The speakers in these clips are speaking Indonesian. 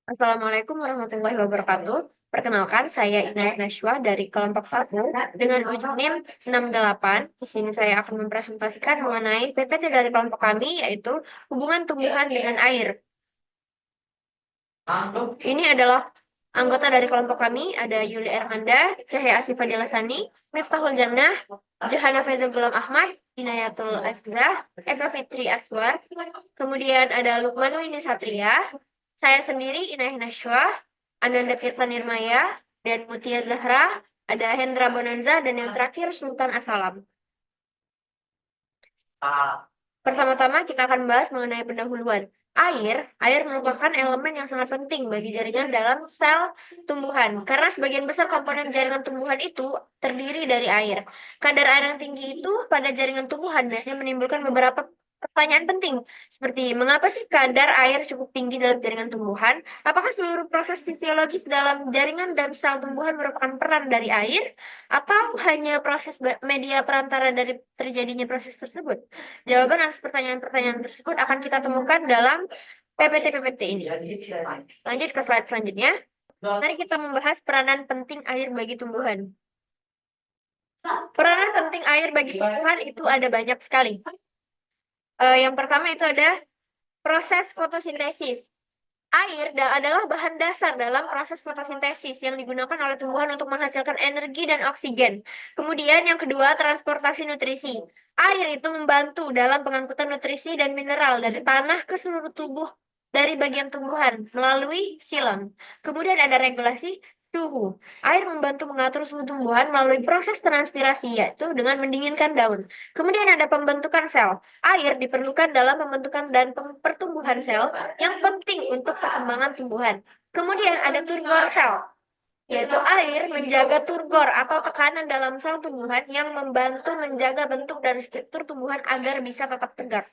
Assalamualaikum warahmatullahi wabarakatuh. Perkenalkan, saya Inayah Nashwa dari kelompok 1 dengan ujung NIM 68. Di sini saya akan mempresentasikan mengenai PPT dari kelompok kami, yaitu hubungan tumbuhan dengan air. Ini adalah anggota dari kelompok kami, ada Yuli Ermanda, Cahaya Asifa Dilasani, Miftahul Jannah, Johana Feza Gulam Ahmad, Inayatul Azzah, Eka Fitri Aswar, kemudian ada Lukman Winnie Satria, saya sendiri Inayah Nashwa, Ananda Tirta Nirmaya, dan Mutia Zahra, ada Hendra Bonanza, dan yang terakhir Sultan Asalam. Pertama-tama kita akan membahas mengenai pendahuluan. Air merupakan elemen yang sangat penting bagi jaringan dalam sel tumbuhan. Karena sebagian besar komponen jaringan tumbuhan itu terdiri dari air. Kadar air yang tinggi itu pada jaringan tumbuhan biasanya menimbulkan beberapa pertanyaan penting. Seperti, mengapa sih kadar air cukup tinggi dalam jaringan tumbuhan? Apakah seluruh proses fisiologis dalam jaringan dan sel tumbuhan merupakan peran dari air? Atau hanya proses media perantara dari terjadinya proses tersebut? Jawaban atas pertanyaan-pertanyaan tersebut akan kita temukan dalam PPT-PPT ini. Lanjut ke slide selanjutnya. Mari kita membahas peranan penting air bagi tumbuhan. Peranan penting air bagi tumbuhan itu ada banyak sekali. Yang pertama itu ada proses fotosintesis. Air adalah bahan dasar dalam proses fotosintesis yang digunakan oleh tumbuhan untuk menghasilkan energi dan oksigen. Kemudian yang kedua, transportasi nutrisi. Air itu membantu dalam pengangkutan nutrisi dan mineral dari tanah ke seluruh tubuh dari bagian tumbuhan melalui silam. Kemudian ada regulasi suhu. Air membantu mengatur suhu tumbuhan melalui proses transpirasi, yaitu dengan mendinginkan daun. Kemudian ada pembentukan sel. Air diperlukan dalam pembentukan dan pertumbuhan sel yang penting untuk perkembangan tumbuhan. Kemudian ada turgor sel, yaitu air menjaga turgor atau tekanan dalam sel tumbuhan yang membantu menjaga bentuk dan struktur tumbuhan agar bisa tetap tegak.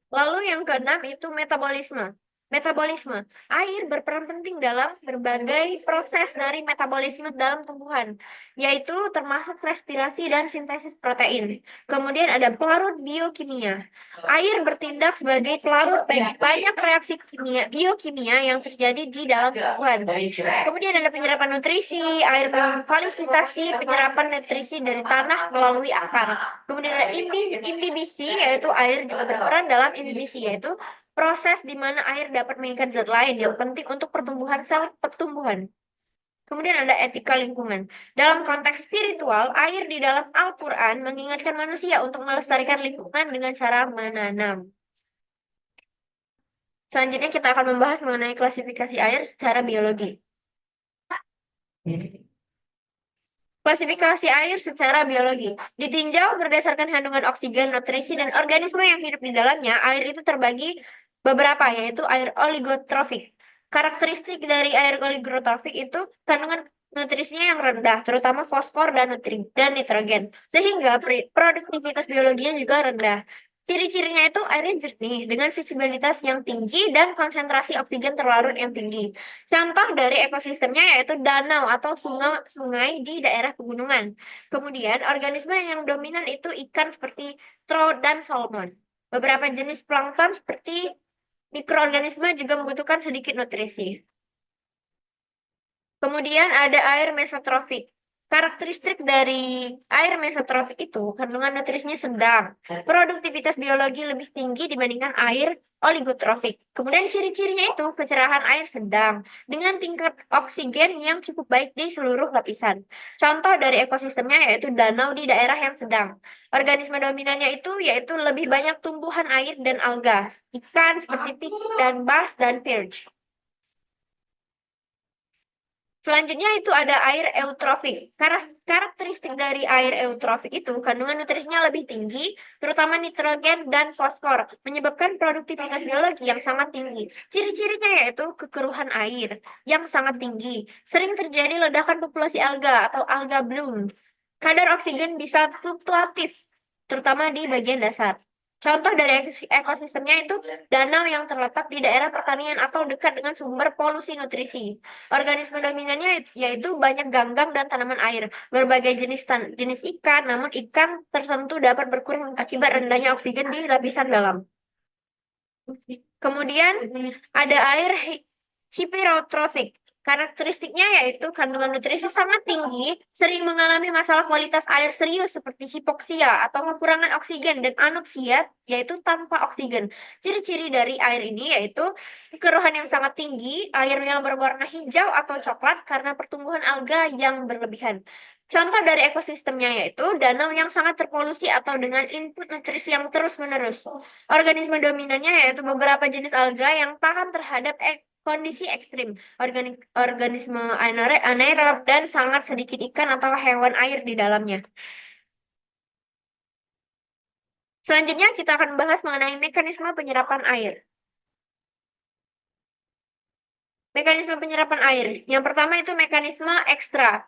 Lalu yang keenam itu metabolisme. Metabolisme. Air berperan penting dalam berbagai proses dari metabolisme dalam tumbuhan, yaitu termasuk respirasi dan sintesis protein. Kemudian ada pelarut biokimia. Air bertindak sebagai pelarut bagi banyak reaksi biokimia yang terjadi di dalam tumbuhan. Kemudian ada penyerapan nutrisi. Air memfasilitasi penyerapan nutrisi dari tanah melalui akar. Kemudian ada imbibisi, yaitu air juga berperan dalam imbibisi, yaitu proses di mana air dapat mengikat zat lain yang penting untuk pertumbuhan sel pertumbuhan. Kemudian ada etika lingkungan. Dalam konteks spiritual, air di dalam Al-Quran mengingatkan manusia untuk melestarikan lingkungan dengan cara menanam. Selanjutnya kita akan membahas mengenai klasifikasi air secara biologi. Klasifikasi air secara biologi. Ditinjau berdasarkan kandungan oksigen, nutrisi, dan organisme yang hidup di dalamnya, air itu terbagi beberapa, yaitu air oligotrofik. Karakteristik dari air oligotrofik itu kandungan nutrisinya yang rendah, terutama fosfor dan nitrogen, sehingga produktivitas biologinya juga rendah. Ciri-cirinya itu airnya jernih dengan visibilitas yang tinggi dan konsentrasi oksigen terlarut yang tinggi. Contoh dari ekosistemnya yaitu danau atau sungai di daerah pegunungan. Kemudian organisme yang dominan itu ikan seperti trout dan salmon. Beberapa jenis plankton seperti mikroorganisme juga membutuhkan sedikit nutrisi. Kemudian ada air mesotrofik. Karakteristik dari air mesotrofik itu kandungan nutrisinya sedang. Produktivitas biologi lebih tinggi dibandingkan air oligotrofik. Kemudian ciri-cirinya itu kecerahan air sedang dengan tingkat oksigen yang cukup baik di seluruh lapisan. Contoh dari ekosistemnya yaitu danau di daerah yang sedang. Organisme dominannya itu yaitu lebih banyak tumbuhan air dan alga, ikan seperti pik dan bass dan perch. Selanjutnya itu ada air eutrofik. Karakteristik dari air eutrofik itu kandungan nutrisinya lebih tinggi, terutama nitrogen dan fosfor, menyebabkan produktivitas biologi yang sangat tinggi. Ciri-cirinya yaitu kekeruhan air yang sangat tinggi. Sering terjadi ledakan populasi alga atau alga bloom. Kadar oksigen bisa fluktuatif, terutama di bagian dasar. Contoh dari ekosistemnya itu danau yang terletak di daerah pertanian atau dekat dengan sumber polusi nutrisi. Organisme dominannya yaitu banyak ganggang dan tanaman air. Berbagai jenis ikan, namun ikan tertentu dapat berkurang akibat rendahnya oksigen di lapisan dalam. Kemudian ada air hipereutrofik. Karakteristiknya yaitu kandungan nutrisi sangat tinggi, sering mengalami masalah kualitas air serius seperti hipoksia atau kekurangan oksigen dan anoksia, yaitu tanpa oksigen. Ciri-ciri dari air ini yaitu kekeruhan yang sangat tinggi, air yang berwarna hijau atau coklat karena pertumbuhan alga yang berlebihan. Contoh dari ekosistemnya yaitu danau yang sangat terpolusi atau dengan input nutrisi yang terus-menerus. Organisme dominannya yaitu beberapa jenis alga yang tahan terhadap kondisi ekstrim, organisme anaerob, dan sangat sedikit ikan atau hewan air di dalamnya. Selanjutnya kita akan membahas mengenai mekanisme penyerapan air. Mekanisme penyerapan air. Yang pertama itu mekanisme ekstra.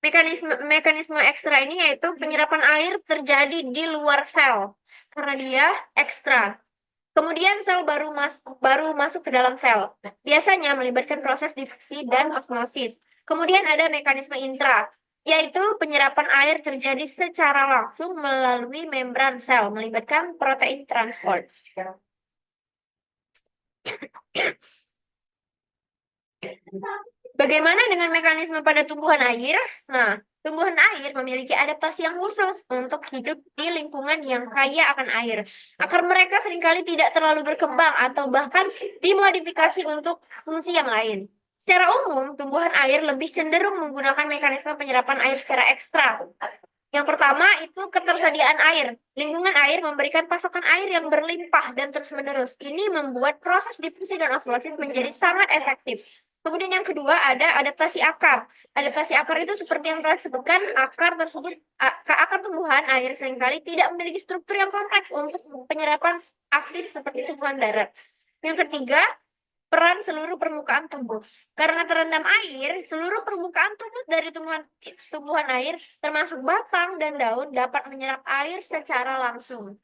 Mekanisme ekstra ini yaitu penyerapan air terjadi di luar sel karena dia ekstra. Kemudian sel baru masuk ke dalam sel. Biasanya melibatkan proses difusi dan osmosis. Kemudian ada mekanisme intra, yaitu penyerapan air terjadi secara langsung melalui membran sel, melibatkan protein transport. Bagaimana dengan mekanisme pada tumbuhan air? Nah, tumbuhan air memiliki adaptasi yang khusus untuk hidup di lingkungan yang kaya akan air. Akar mereka seringkali tidak terlalu berkembang atau bahkan dimodifikasi untuk fungsi yang lain. Secara umum, tumbuhan air lebih cenderung menggunakan mekanisme penyerapan air secara ekstra. Yang pertama itu ketersediaan air. Lingkungan air memberikan pasokan air yang berlimpah dan terus-menerus. Ini membuat proses difusi dan osmosis menjadi sangat efektif. Kemudian yang kedua ada adaptasi akar. Adaptasi akar itu seperti yang telah disebutkan, akar tumbuhan air seringkali tidak memiliki struktur yang kompleks untuk penyerapan aktif seperti tumbuhan darat. Yang ketiga, peran seluruh permukaan tumbuh. Karena terendam air, seluruh permukaan tubuh dari tumbuhan air, termasuk batang dan daun, dapat menyerap air secara langsung.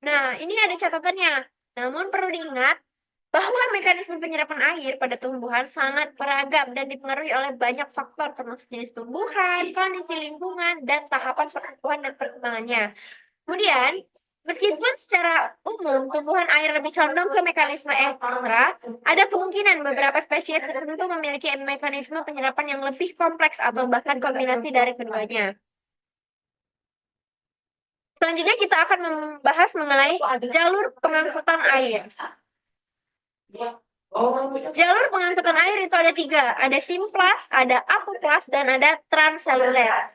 Nah, ini ada catatannya. Namun perlu diingat bahwa mekanisme penyerapan air pada tumbuhan sangat beragam dan dipengaruhi oleh banyak faktor termasuk jenis tumbuhan, kondisi lingkungan, dan tahapan pertumbuhan dan perkembangannya. Kemudian, meskipun secara umum tumbuhan air lebih condong ke mekanisme ekstra, ada kemungkinan beberapa spesies tertentu memiliki mekanisme penyerapan yang lebih kompleks atau bahkan kombinasi dari keduanya. Selanjutnya kita akan membahas mengenai jalur pengangkutan air. Jalur pengangkutan air itu ada 3, ada simplas, ada apoplas, dan ada transseluler.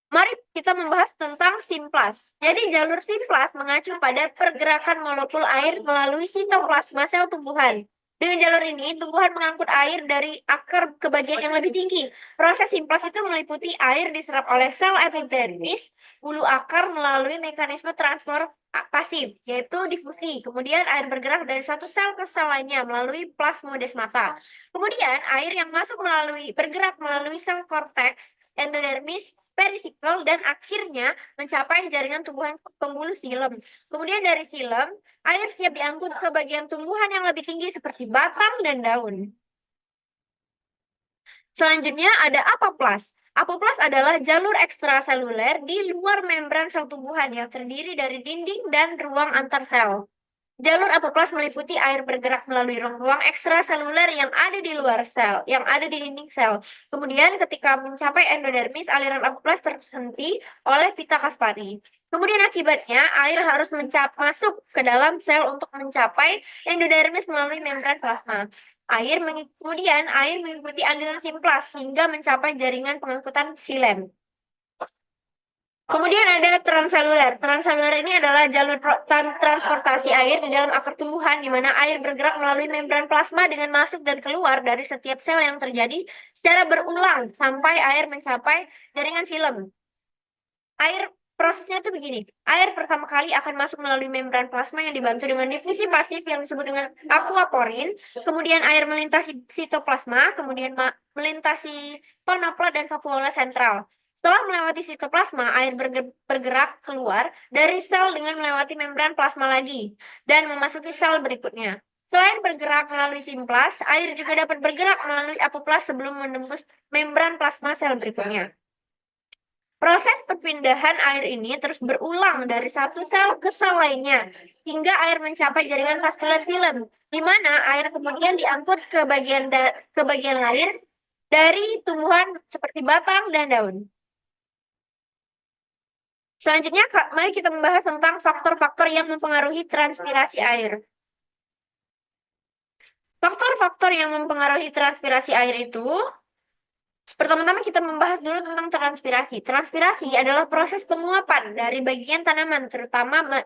Mari kita membahas tentang simplas. Jadi jalur simplas mengacu pada pergerakan molekul air melalui sitoplasma sel tumbuhan. Dengan jalur ini, tumbuhan mengangkut air dari akar ke bagian yang lebih tinggi. Proses simplas itu meliputi air diserap oleh sel epidermis, bulu akar melalui mekanisme transfer pasif, yaitu difusi. Kemudian air bergerak dari satu sel ke sel lainnya melalui plasmodesmata. Kemudian air yang bergerak melalui sel korteks, endodermis, perisikel, dan akhirnya mencapai jaringan tumbuhan pembuluh xilem. Kemudian dari xilem, air siap diangkut ke bagian tumbuhan yang lebih tinggi seperti batang dan daun. Selanjutnya ada apoplas. Apoplas adalah jalur ekstraseluler di luar membran sel tumbuhan yang terdiri dari dinding dan ruang antar sel. Jalur apoplas meliputi air bergerak melalui ruang ekstraseluler yang ada di luar sel, yang ada di dinding sel. Kemudian ketika mencapai endodermis, aliran apoplas terhenti oleh pita Kaspari. Kemudian akibatnya air harus masuk ke dalam sel untuk mencapai endodermis melalui membran plasma. Kemudian air mengikuti aliran simplas hingga mencapai jaringan pengangkutan xilem. Kemudian ada transseluler. Transseluler ini adalah jalur transportasi air di dalam akar tumbuhan, di mana air bergerak melalui membran plasma dengan masuk dan keluar dari setiap sel yang terjadi secara berulang sampai air mencapai jaringan xilem. Prosesnya itu begini. Air pertama kali akan masuk melalui membran plasma yang dibantu dengan difusi pasif yang disebut dengan aquaporin. Kemudian air melintasi sitoplasma, kemudian melintasi tonoplot dan vakuola sentral. Setelah melewati sitoplasma, air bergerak keluar dari sel dengan melewati membran plasma lagi dan memasuki sel berikutnya. Selain bergerak melalui simplas, air juga dapat bergerak melalui apoplas sebelum menembus membran plasma sel berikutnya. Proses perpindahan air ini terus berulang dari satu sel ke sel lainnya, hingga air mencapai jaringan vaskular xilem, di mana air kemudian diangkut ke bagian lain dari tumbuhan seperti batang dan daun. Selanjutnya, mari kita membahas tentang faktor-faktor yang mempengaruhi transpirasi air. Faktor-faktor yang mempengaruhi transpirasi air itu, pertama-tama kita membahas dulu tentang transpirasi. Transpirasi adalah proses penguapan dari bagian tanaman, terutama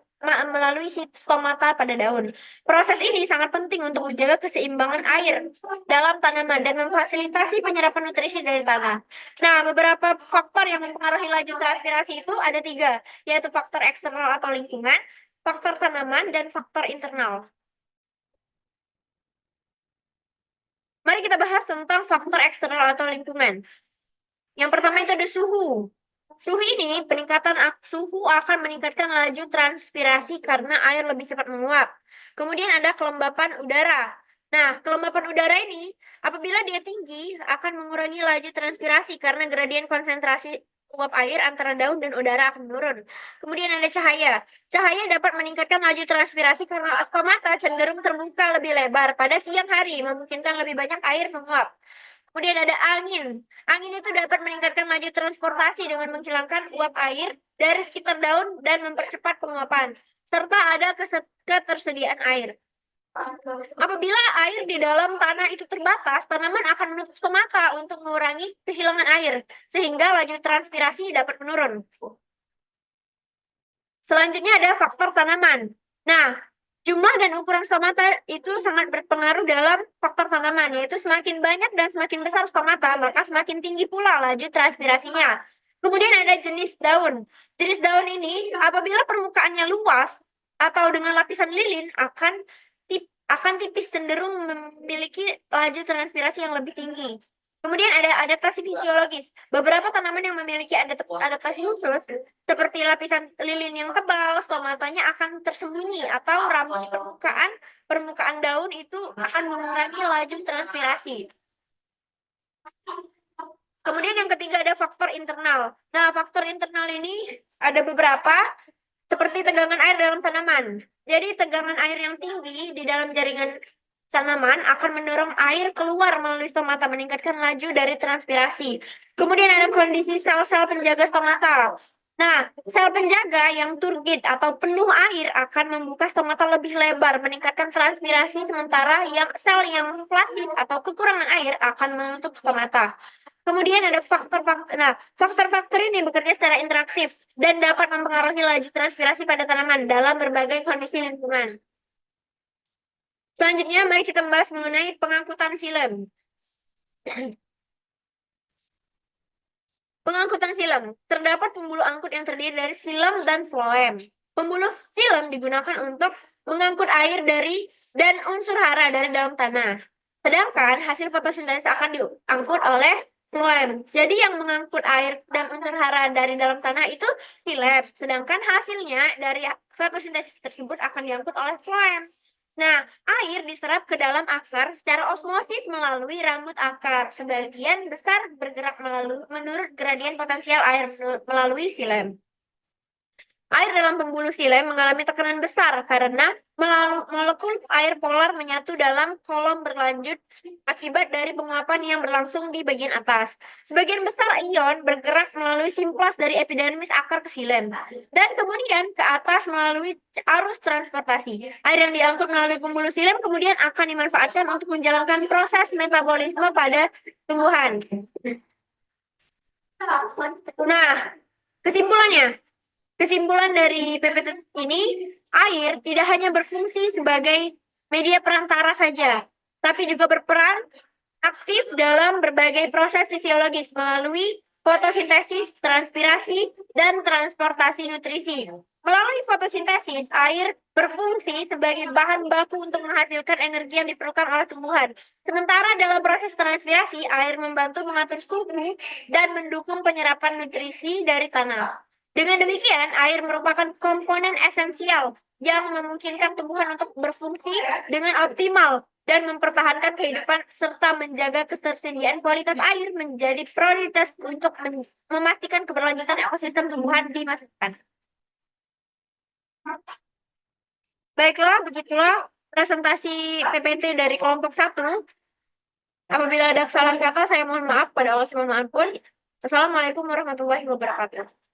melalui stomata pada daun. Proses ini sangat penting untuk menjaga keseimbangan air dalam tanaman dan memfasilitasi penyerapan nutrisi dari tanah. Nah, beberapa faktor yang mempengaruhi laju transpirasi itu ada 3, yaitu faktor eksternal atau lingkungan, faktor tanaman, dan faktor internal. Mari kita bahas tentang faktor eksternal atau lingkungan. Yang pertama itu ada suhu. Suhu ini, peningkatan suhu akan meningkatkan laju transpirasi karena air lebih cepat menguap. Kemudian ada kelembapan udara. Nah, kelembapan udara ini, apabila dia tinggi, akan mengurangi laju transpirasi karena gradien konsentrasi uap air antara daun dan udara akan menurun. Kemudian ada cahaya. Cahaya dapat meningkatkan laju transpirasi karena stomata cenderung terbuka lebih lebar pada siang hari, memungkinkan lebih banyak air menguap. Kemudian ada angin. Angin itu dapat meningkatkan laju transportasi dengan menghilangkan uap air dari sekitar daun dan mempercepat penguapan. Serta ada ketersediaan air. Apabila air di dalam tanah itu terbatas, tanaman akan menutup stomata untuk mengurangi kehilangan air, sehingga laju transpirasi dapat menurun. Selanjutnya ada faktor tanaman. Nah, jumlah dan ukuran stomata itu sangat berpengaruh dalam faktor tanaman, yaitu semakin banyak dan semakin besar stomata, maka semakin tinggi pula laju transpirasinya. Kemudian ada jenis daun. Jenis daun ini, apabila permukaannya luas atau dengan lapisan lilin, akan tipis, cenderung memiliki laju transpirasi yang lebih tinggi. Kemudian ada adaptasi fisiologis. Beberapa tanaman yang memiliki adaptasi khusus, seperti lapisan lilin yang tebal, stomatanya akan tersembunyi, atau rambut permukaan daun itu akan mengurangi laju transpirasi. Kemudian yang ketiga ada faktor internal. Nah, faktor internal ini ada beberapa, seperti tegangan air dalam tanaman. Jadi tegangan air yang tinggi di dalam jaringan tanaman akan mendorong air keluar melalui stomata, meningkatkan laju dari transpirasi. Kemudian ada kondisi sel-sel penjaga stomata. Nah, sel penjaga yang turgid atau penuh air akan membuka stomata lebih lebar, meningkatkan transpirasi, sementara sel yang flasid atau kekurangan air akan menutup stomata. Kemudian ada faktor-faktor. Nah, faktor-faktor ini bekerja secara interaktif dan dapat mempengaruhi laju transpirasi pada tanaman dalam berbagai kondisi lingkungan. Selanjutnya, mari kita membahas mengenai pengangkutan xilem. Pengangkutan xilem. Terdapat pembuluh angkut yang terdiri dari xilem dan floem. Pembuluh xilem digunakan untuk mengangkut air dan unsur hara dari dalam tanah. Sedangkan hasil fotosintesis akan diangkut oleh floem. Jadi yang mengangkut air dan unsur hara dari dalam tanah itu xilem. Sedangkan hasilnya dari fotosintesis tersebut akan diangkut oleh floem. Nah, air diserap ke dalam akar secara osmosis melalui rambut akar. Sebagian besar bergerak menurut gradien potensial air melalui xilem. Air dalam pembuluh xilem mengalami tekanan besar karena molekul air polar menyatu dalam kolom berlanjut akibat dari penguapan yang berlangsung di bagian atas. Sebagian besar ion bergerak melalui simplas dari epidermis akar ke xilem dan kemudian ke atas melalui arus transportasi. Air yang diangkut melalui pembuluh xilem kemudian akan dimanfaatkan untuk menjalankan proses metabolisme pada tumbuhan. Nah, Kesimpulan dari PPT ini, air tidak hanya berfungsi sebagai media perantara saja, tapi juga berperan aktif dalam berbagai proses fisiologis melalui fotosintesis, transpirasi, dan transportasi nutrisi. Melalui fotosintesis, air berfungsi sebagai bahan baku untuk menghasilkan energi yang diperlukan oleh tumbuhan. Sementara dalam proses transpirasi, air membantu mengatur suhu dan mendukung penyerapan nutrisi dari tanah. Dengan demikian, air merupakan komponen esensial yang memungkinkan tumbuhan untuk berfungsi dengan optimal dan mempertahankan kehidupan serta menjaga ketersediaan kualitas air menjadi prioritas untuk memastikan keberlanjutan ekosistem tumbuhan di masa depan. Baiklah, begitulah presentasi PPT dari kelompok 1. Apabila ada kesalahan kata, saya mohon maaf. Pada Allah subhanahu wa ta'ala. Assalamualaikum warahmatullahi wabarakatuh.